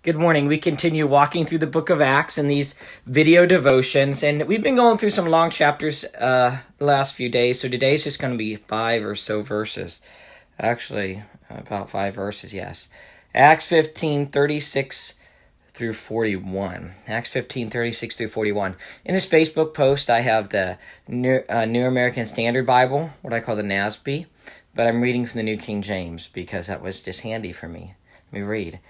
Good morning. We continue walking through the book of Acts in these video devotions, and we've been going through some long chapters the last few days, so today's just going to be 5 or so verses. Actually, about 5 verses, yes. Acts 15:36 through 41. Acts 15:36 through 41. In this Facebook post, I have the New American Standard Bible, what I call the NASB, but I'm reading from the New King James because that was just handy for me. Let me read.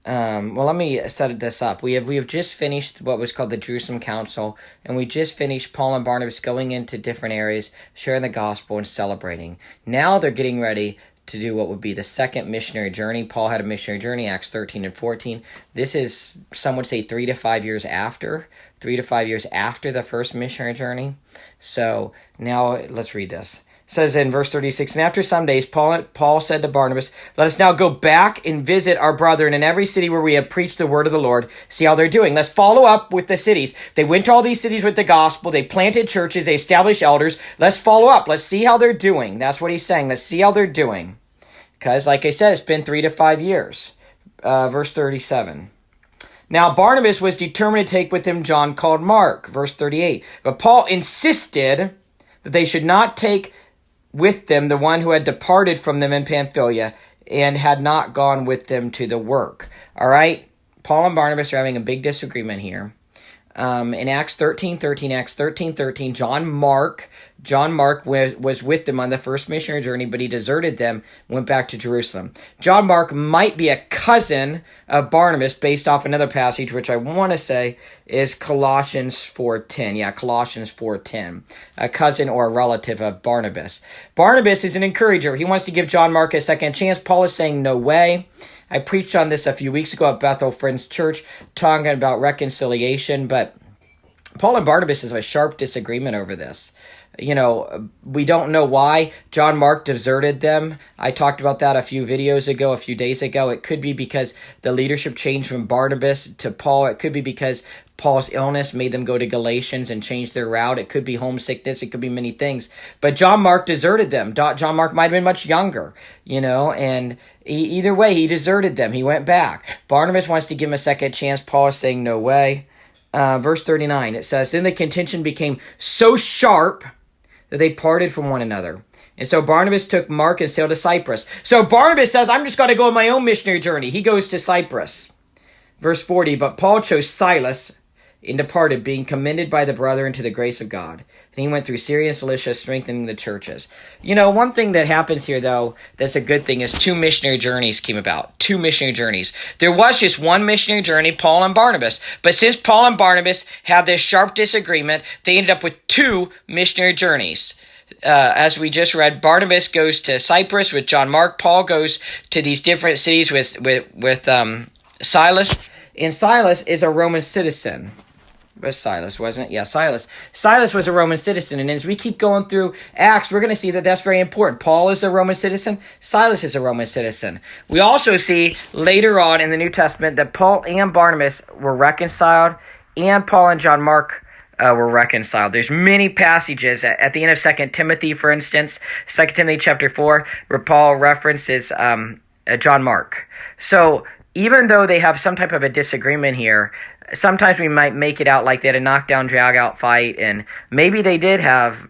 Let me set this up. We have just finished what was called the Jerusalem Council, and we just finished Paul and Barnabas going into different areas, sharing the gospel and celebrating. Now they're getting ready to do what would be the second missionary journey. Paul had a missionary journey, Acts 13 and 14. This is, some would say, 3 to 5 years after the first missionary journey. So now let's read this. It says in verse 36, and after some days, Paul said to Barnabas, let us now go back and visit our brethren in every city where we have preached the word of the Lord, see how they're doing. Let's follow up with the cities. They went to all these cities with the gospel. They planted churches. They established elders. Let's follow up. Let's see how they're doing. That's what he's saying. Let's see how they're doing. Because, like I said, it's been 3 to 5 years. Verse 37. Now Barnabas was determined to take with him John called Mark. Verse 38. But Paul insisted that they should not take with them the one who had departed from them in Pamphylia and had not gone with them to the work. All right? Paul and Barnabas are having a big disagreement here. In Acts 13:13, John Mark was with them on the first missionary journey, but he deserted them, went back to Jerusalem. John Mark might be a cousin of Barnabas based off another passage, which I want to say is Colossians 4:10. Yeah, Colossians 4:10. A cousin or a relative of Barnabas. Barnabas is an encourager. He wants to give John Mark a second chance. Paul is saying, no way. I preached on this a few weeks ago at Bethel Friends Church, talking about reconciliation, but Paul and Barnabas have a sharp disagreement over this. You know, we don't know why John Mark deserted them. I talked about that a few days ago. It could be because the leadership changed from Barnabas to Paul. It could be because Paul's illness made them go to Galatians and change their route. It could be homesickness. It could be many things. But John Mark deserted them. John Mark might have been much younger, and either way, he deserted them. He went back. Barnabas wants to give him a second chance. Paul is saying, no way. Verse 39, it says, then the contention became so sharp that they parted from one another. And so Barnabas took Mark and sailed to Cyprus. So Barnabas says, I'm just going to go on my own missionary journey. He goes to Cyprus. Verse 40, but Paul chose Silas and departed, being commended by the brethren to the grace of God. And he went through Syria and Cilicia, strengthening the churches. One thing that happens here, though, that's a good thing, is 2 missionary journeys came about. 2 missionary journeys. There was just one missionary journey, Paul and Barnabas. But since Paul and Barnabas had this sharp disagreement, they ended up with 2 missionary journeys. As we just read, Barnabas goes to Cyprus with John Mark. Paul goes to these different cities with Silas. And Silas is a Roman citizen. It was Silas, wasn't it? Yeah, Silas. Silas was a Roman citizen, and as we keep going through Acts, we're going to see that that's very important. Paul is a Roman citizen. Silas is a Roman citizen. We also see later on in the New Testament that Paul and Barnabas were reconciled, and Paul and John Mark were reconciled. There's many passages at the end of 2 Timothy, for instance, 2 Timothy chapter 4, where Paul references John Mark. So even though they have some type of a disagreement here, sometimes we might make it out like they had a knockdown, drag-out fight, and maybe they did have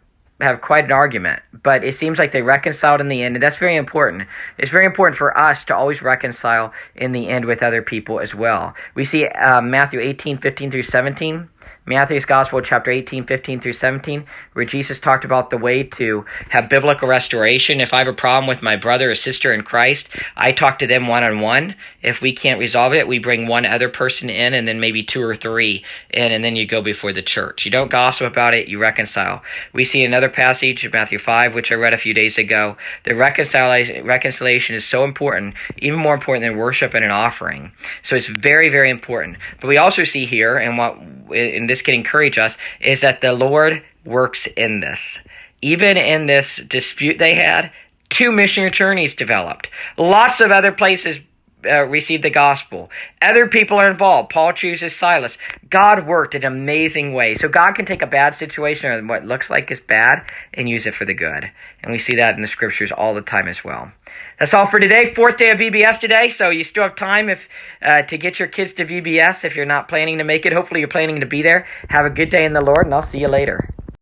quite an argument, but it seems like they reconciled in the end, and that's very important. It's very important for us to always reconcile in the end with other people as well. We see Matthew 18:15 through 17. Matthew's Gospel, chapter 18, 15 through 17, where Jesus talked about the way to have biblical restoration. If I have a problem with my brother or sister in Christ, I talk to them one-on-one. If we can't resolve it, we bring one other person in, and then maybe 2 or 3 in, and then you go before the church. You don't gossip about it, you reconcile. We see another passage, Matthew 5, which I read a few days ago. The reconciliation is so important, even more important than worship and an offering. So it's very, very important. But we also see here, and this can encourage us, is that the Lord works in this. Even in this dispute they had, 2 missionary journeys developed. Lots of other places receive the gospel. Other people are involved. Paul chooses Silas. God worked in an amazing way. So God can take a bad situation or what looks like is bad and use it for the good. And we see that in the scriptures all the time as well. That's all for today. 4th day of VBS today, so you still have time to get your kids to VBS if you're not planning to make it. Hopefully you're planning to be there. Have a good day in the Lord, and I'll see you later.